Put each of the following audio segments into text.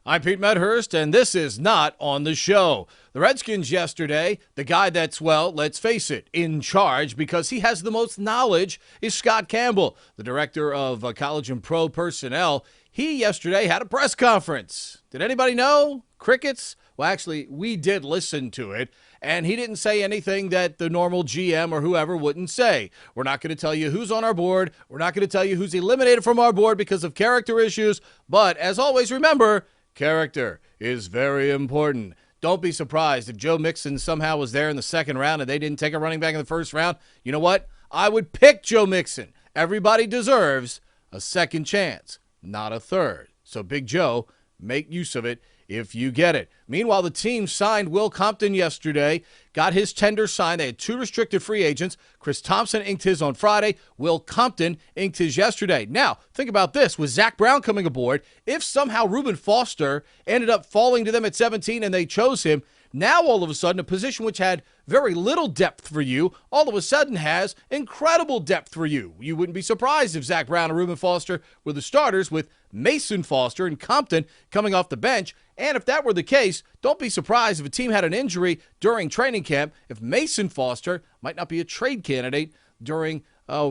I'm Pete Medbhurst, and this is Not on the Show. The Redskins yesterday, the guy that's, well, let's face it, in charge because he has the most knowledge is Scott Campbell, the director of college and pro personnel. He yesterday had a press conference. Did anybody know? Crickets? Well, actually, we did listen to it, and he didn't say anything that the normal GM or whoever wouldn't say. We're not going to tell you who's on our board. We're not going to tell you who's eliminated from our board because of character issues. But as always, remember, character is very important. Don't be surprised if Joe Mixon somehow was there in the second round and they didn't take a running back in the first round. You know what? I would pick Joe Mixon. Everybody deserves a second chance, not a third. So Big Joe, make use of it if you get it. Meanwhile, the team signed Will Compton yesterday, got his tender signed. They had two restricted free agents. Chris Thompson inked his on Friday. Will Compton inked his yesterday. Now, think about this. With Zach Brown coming aboard, if somehow Reuben Foster ended up falling to them at 17 and they chose him, now all of a sudden a position which had very little depth for you all of a sudden has incredible depth for you. You wouldn't be surprised if Zach Brown and Reuben Foster were the starters with Mason Foster and Compton coming off the bench. And if that were the case, don't be surprised if a team had an injury during training camp, if Mason Foster might not be a trade candidate during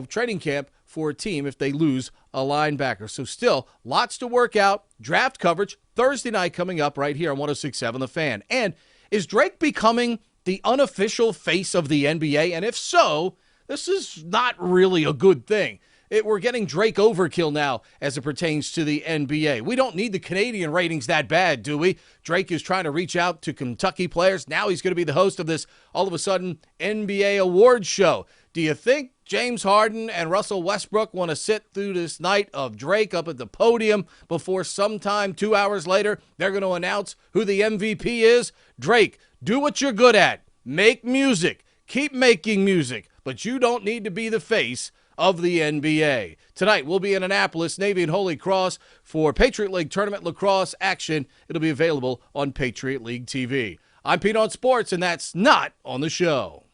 training camp for a team if they lose a linebacker. So still, lots to work out. Draft coverage Thursday night coming up right here on 106.7 The Fan. And is Drake becoming the unofficial face of the NBA? And if so, this is not really a good thing. We're getting Drake overkill now as it pertains to the NBA. We don't need the Canadian ratings that bad, do we? Drake is trying to reach out to Kentucky players. Now he's going to be the host of this, all of a sudden, NBA awards show. Do you think James Harden and Russell Westbrook want to sit through this night of Drake up at the podium before sometime 2 hours later they're going to announce who the MVP is? Drake, do what you're good at. Make music. Keep making music. But you don't need to be the face of the NBA. Tonight, we'll be in Annapolis, Navy and Holy Cross for Patriot League Tournament Lacrosse action. It'll be available on Patriot League TV. I'm Pete on Sports, and that's Not on the Show.